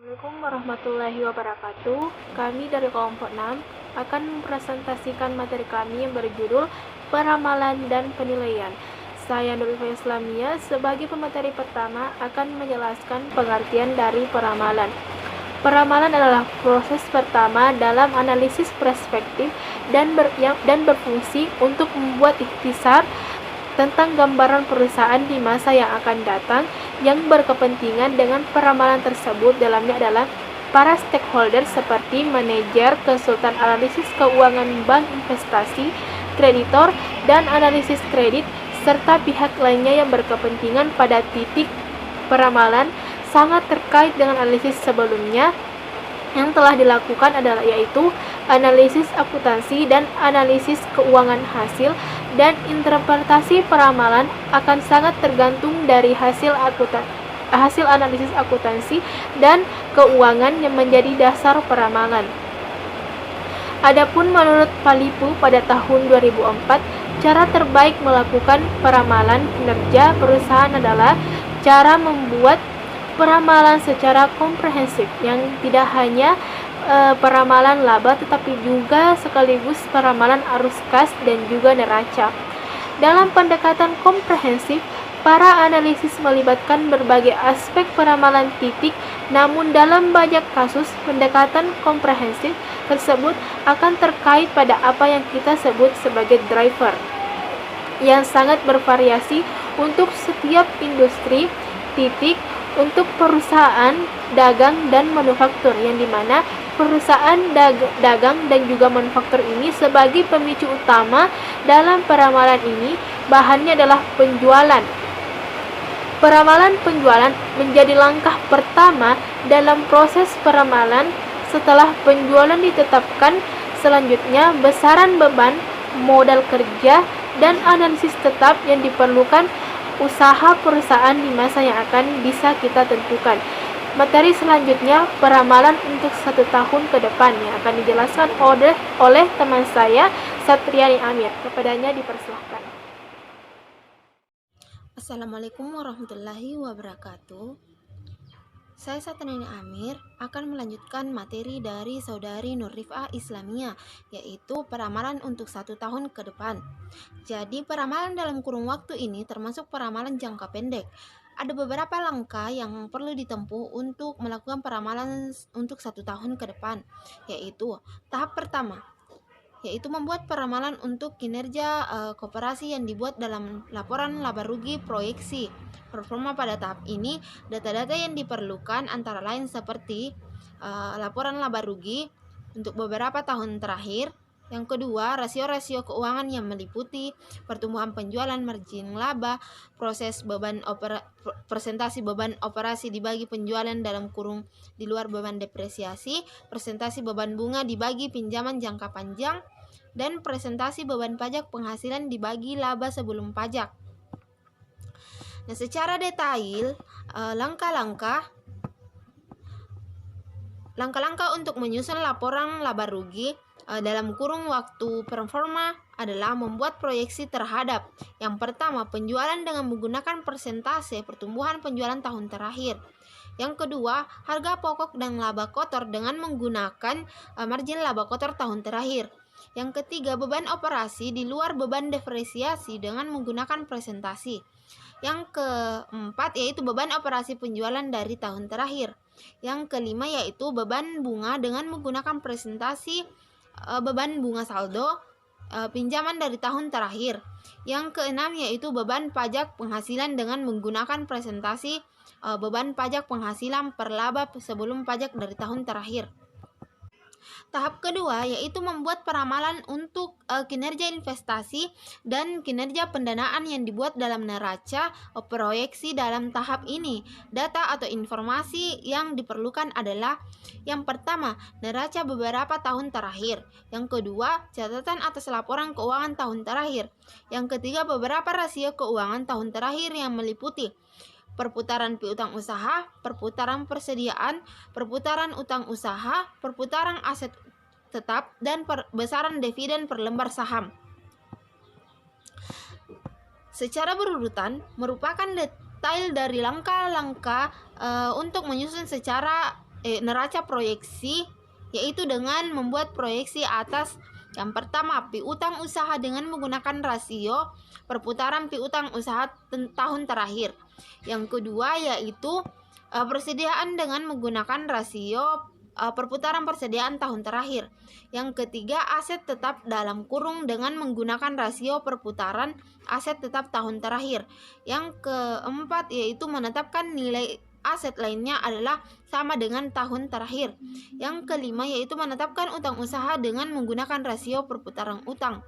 Assalamualaikum warahmatullahi wabarakatuh. Kami dari kelompok 6 akan mempresentasikan materi kami yang berjudul Peramalan dan Penilaian. Saya Nurifah Islamia sebagai pemateri pertama akan menjelaskan pengertian dari peramalan. Peramalan adalah proses pertama dalam analisis perspektif dan berfungsi untuk membuat ikhtisar tentang gambaran perusahaan di masa yang akan datang. Yang berkepentingan dengan peramalan tersebut dalamnya adalah para stakeholder seperti manajer, konsultan analisis keuangan, bank investasi, kreditor, dan analisis kredit, serta pihak lainnya yang berkepentingan pada titik peramalan sangat terkait dengan analisis sebelumnya yang telah dilakukan yaitu analisis akuntansi dan analisis keuangan hasil, dan interpretasi peramalan akan sangat tergantung dari hasil analisis akuntansi dan keuangan yang menjadi dasar peramalan. Adapun menurut Palipu pada tahun 2004, cara terbaik melakukan peramalan kinerja perusahaan adalah cara membuat peramalan secara komprehensif yang tidak hanya peramalan laba tetapi juga sekaligus peramalan arus kas dan juga neraca. Dalam pendekatan komprehensif, para analisis melibatkan berbagai aspek peramalan titik, namun dalam banyak kasus pendekatan komprehensif tersebut akan terkait pada apa yang kita sebut sebagai driver yang sangat bervariasi untuk setiap industri titik, untuk perusahaan dagang dan manufaktur, yang dimana perusahaan dagang dan juga manufaktur ini sebagai pemicu utama dalam peramalan ini bahannya adalah penjualan. Peramalan penjualan menjadi langkah pertama dalam proses peramalan. Setelah penjualan ditetapkan, selanjutnya besaran beban, modal kerja, dan analisis tetap yang diperlukan usaha perusahaan di masa yang akan bisa kita tentukan. Materi selanjutnya peramalan untuk 1 tahun ke depan yang akan dijelaskan oleh teman saya Satriani Amir. Kepadanya dipersilahkan. Assalamualaikum warahmatullahi wabarakatuh. Saya Satriani Amir akan melanjutkan materi dari saudari Nurifah Islamia, yaitu peramalan untuk 1 tahun ke depan. Jadi peramalan dalam kurun waktu ini termasuk peramalan jangka pendek. Ada beberapa langkah yang perlu ditempuh untuk melakukan peramalan untuk 1 tahun ke depan, yaitu tahap pertama, yaitu membuat peramalan untuk kinerja koperasi yang dibuat dalam laporan laba rugi proyeksi performa. Pada tahap ini, data-data yang diperlukan antara lain seperti laporan laba rugi untuk beberapa tahun terakhir. Yang kedua, rasio-rasio keuangan yang meliputi pertumbuhan penjualan, margin laba, presentasi beban operasi dibagi penjualan dalam kurung di luar beban depresiasi, presentasi beban bunga dibagi pinjaman jangka panjang, dan presentasi beban pajak penghasilan dibagi laba sebelum pajak. Nah, secara detail, langkah-langkah untuk menyusun laporan laba rugi dalam kurung waktu performa adalah membuat proyeksi terhadap yang pertama, penjualan dengan menggunakan persentase pertumbuhan penjualan tahun terakhir. Yang kedua, harga pokok dan laba kotor dengan menggunakan margin laba kotor tahun terakhir. Yang ketiga, beban operasi di luar beban depresiasi dengan menggunakan presentasi. Yang keempat, yaitu beban operasi penjualan dari tahun terakhir. Yang kelima, yaitu beban bunga dengan menggunakan presentasi beban bunga saldo pinjaman dari tahun terakhir. Yang keenam, yaitu beban pajak penghasilan dengan menggunakan presentasi beban pajak penghasilan per laba sebelum pajak dari tahun terakhir. Tahap kedua, yaitu membuat peramalan untuk kinerja investasi dan kinerja pendanaan yang dibuat dalam neraca proyeksi. Dalam tahap ini, data atau informasi yang diperlukan adalah yang pertama, neraca beberapa tahun terakhir. Yang kedua, catatan atas laporan keuangan tahun terakhir. Yang ketiga, beberapa rasio keuangan tahun terakhir yang meliputi perputaran piutang usaha, perputaran persediaan, perputaran utang usaha, perputaran aset tetap, dan besaran dividen per lembar saham. Secara berurutan merupakan detail dari langkah-langkah untuk menyusun secara neraca proyeksi, yaitu dengan membuat proyeksi atas yang pertama piutang usaha dengan menggunakan rasio perputaran piutang usaha tahun terakhir. Yang kedua yaitu persediaan dengan menggunakan rasio perputaran persediaan tahun terakhir. Yang ketiga aset tetap dalam kurung dengan menggunakan rasio perputaran aset tetap tahun terakhir. Yang keempat yaitu menetapkan nilai aset lainnya adalah sama dengan tahun terakhir. Yang kelima yaitu menetapkan utang usaha dengan menggunakan rasio perputaran utang.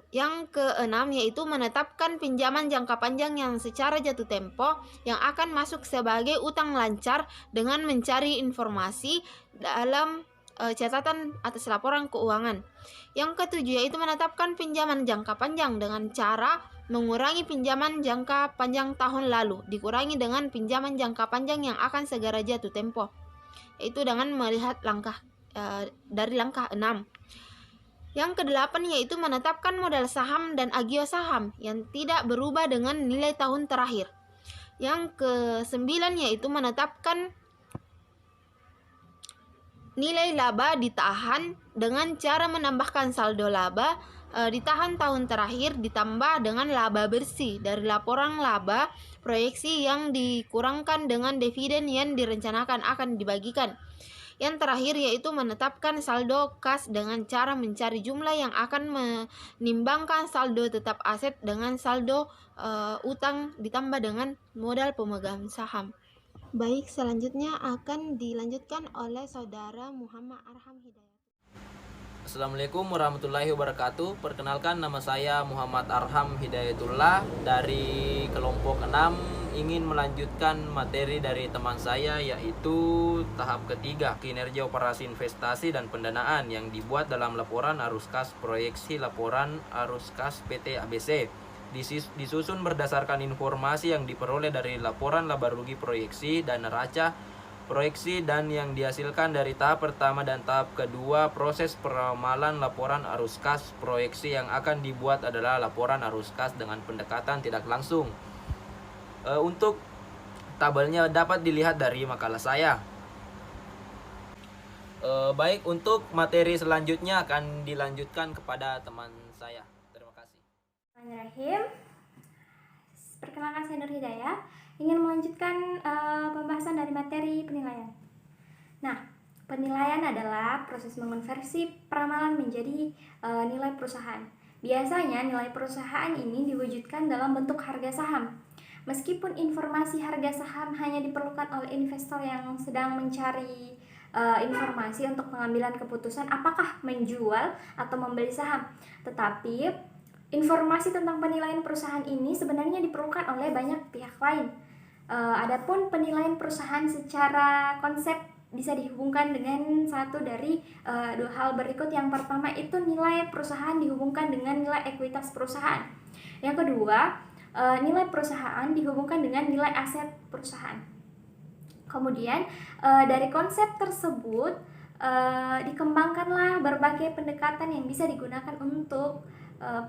Yang keenam yaitu menetapkan pinjaman jangka panjang yang secara jatuh tempo yang akan masuk sebagai utang lancar dengan mencari informasi dalam catatan atas laporan keuangan. Yang ketujuh yaitu menetapkan pinjaman jangka panjang dengan cara mengurangi pinjaman jangka panjang tahun lalu dikurangi dengan pinjaman jangka panjang yang akan segera jatuh tempo, yaitu dengan melihat langkah dari langkah 6. Yang kedelapan yaitu menetapkan modal saham dan agio saham yang tidak berubah dengan nilai tahun terakhir. Yang kesembilan yaitu menetapkan nilai laba ditahan dengan cara menambahkan saldo laba ditahan tahun terakhir ditambah dengan laba bersih dari laporan laba proyeksi yang dikurangkan dengan dividen yang direncanakan akan dibagikan. Yang terakhir yaitu menetapkan saldo kas dengan cara mencari jumlah yang akan menimbangkan saldo tetap aset dengan saldo utang ditambah dengan modal pemegang saham. Baik, selanjutnya akan dilanjutkan oleh Saudara Muhammad Arham Hidayat. Assalamualaikum warahmatullahi wabarakatuh. Perkenalkan, nama saya Muhammad Arham Hidayatullah dari kelompok 6, ingin melanjutkan materi dari teman saya, yaitu tahap ketiga, kinerja operasi investasi dan pendanaan yang dibuat dalam laporan arus kas proyeksi laporan arus kas PT ABC. Disusun berdasarkan informasi yang diperoleh dari laporan laba rugi proyeksi dan neraca proyeksi dan yang dihasilkan dari tahap pertama dan tahap kedua. Proses peramalan laporan arus kas proyeksi yang akan dibuat adalah laporan arus kas dengan pendekatan tidak langsung. Untuk tabelnya dapat dilihat dari makalah saya. Baik, untuk materi selanjutnya akan dilanjutkan kepada teman saya. Terima kasih. Bismillahirrahmanirrahim. Perkenalkan, saya Nur Hidayah, ingin melanjutkan pembahasan dari materi penilaian. Nah, penilaian adalah proses mengonversi peramalan menjadi nilai perusahaan. Biasanya nilai perusahaan ini diwujudkan dalam bentuk harga saham. Meskipun informasi harga saham hanya diperlukan oleh investor yang sedang mencari informasi untuk pengambilan keputusan apakah menjual atau membeli saham, tetapi informasi tentang penilaian perusahaan ini sebenarnya diperlukan oleh banyak pihak lain. Adapun penilaian perusahaan secara konsep bisa dihubungkan dengan satu dari dua hal berikut. Yang pertama itu nilai perusahaan dihubungkan dengan nilai ekuitas perusahaan. Yang kedua, nilai perusahaan dihubungkan dengan nilai aset perusahaan. Kemudian dari konsep tersebut dikembangkanlah berbagai pendekatan yang bisa digunakan untuk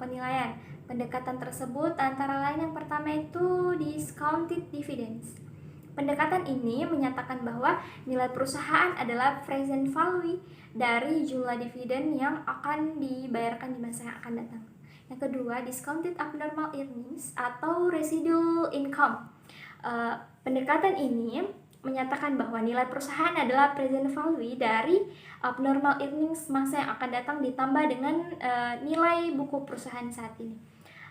penilaian. Pendekatan tersebut antara lain yang pertama itu discounted dividends. Pendekatan ini menyatakan bahwa nilai perusahaan adalah present value dari jumlah dividen yang akan dibayarkan di masa yang akan datang. Yang kedua, discounted abnormal earnings atau residual income. Pendekatan ini menyatakan bahwa nilai perusahaan adalah present value dari abnormal earnings masa yang akan datang ditambah dengan nilai buku perusahaan saat ini.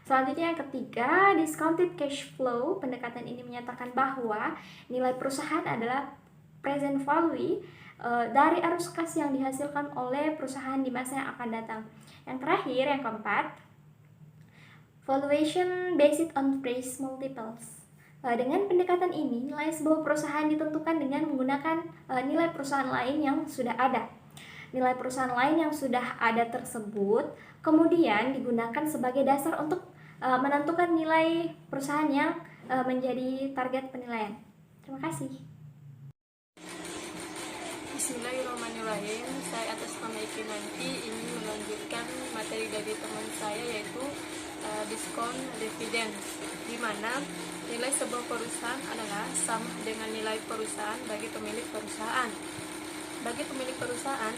Selanjutnya yang ketiga, discounted cash flow. Pendekatan ini menyatakan bahwa nilai perusahaan adalah present value dari arus kas yang dihasilkan oleh perusahaan di masa yang akan datang. Yang terakhir, yang keempat, valuation based on price multiples. Dengan pendekatan ini, nilai sebuah perusahaan ditentukan dengan menggunakan nilai perusahaan lain yang sudah ada. Nilai perusahaan lain yang sudah ada tersebut kemudian digunakan sebagai dasar untuk menentukan nilai perusahaan yang menjadi target penilaian. Terima kasih. Bismillahirrahmanirrahim. Saya atas nama Iki nanti ingin melanjutkan materi dari teman saya, yaitu diskon dividen, di mana Nilai sebuah perusahaan adalah sama dengan nilai perusahaan bagi pemilik perusahaan. Bagi pemilik perusahaan,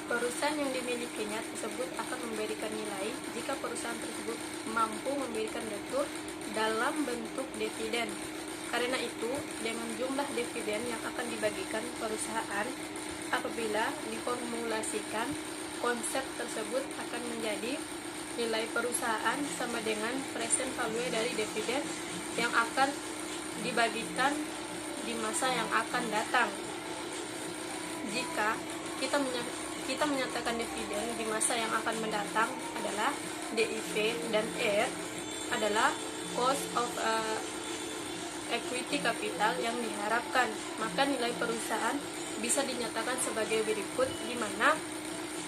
perusahaan yang dimilikinya tersebut akan memberikan nilai jika perusahaan tersebut mampu memberikan return dalam bentuk dividen. Karena itu, dengan jumlah dividen yang akan dibagikan perusahaan, apabila diformulasikan, konsep tersebut akan menjadi nilai perusahaan sama dengan present value dari dividen yang akan dibagikan di masa yang akan datang. Jika kita menyatakan dividen di masa yang akan mendatang adalah DIV dan R adalah cost of equity capital yang diharapkan, maka nilai perusahaan bisa dinyatakan sebagai berikut, di mana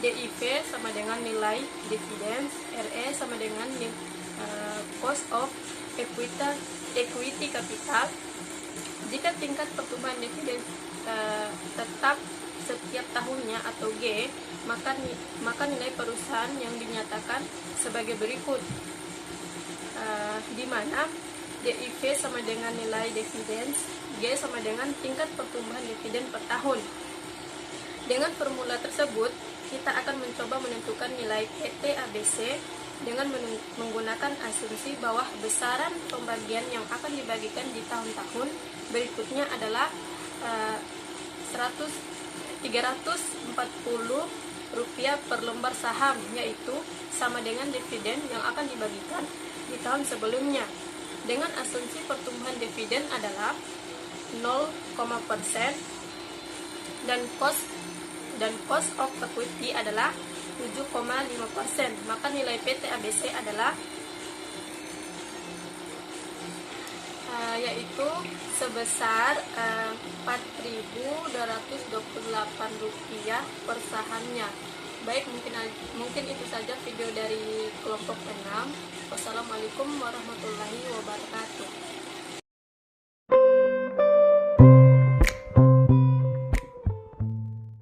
DIV sama dengan nilai dividen, RE sama dengan cost of equity capital. Jika tingkat pertumbuhan dividen tetap setiap tahunnya atau G, maka nilai perusahaan yang dinyatakan sebagai berikut, di mana DIV sama dengan nilai dividen, G sama dengan tingkat pertumbuhan dividen per tahun. Dengan formula tersebut, kita akan mencoba menentukan nilai PT ABC dengan menggunakan asumsi bahwa besaran pembagian yang akan dibagikan di tahun-tahun berikutnya adalah 340 rupiah per lembar saham, yaitu sama dengan dividen yang akan dibagikan di tahun sebelumnya. Dengan asumsi pertumbuhan dividen adalah 0,% dan cost of equity adalah 7,5%, maka nilai PT ABC adalah yaitu sebesar Rp4.228 per sahamnya. Baik, mungkin itu saja video dari kelompok 6. Wassalamualaikum warahmatullahi wabarakatuh.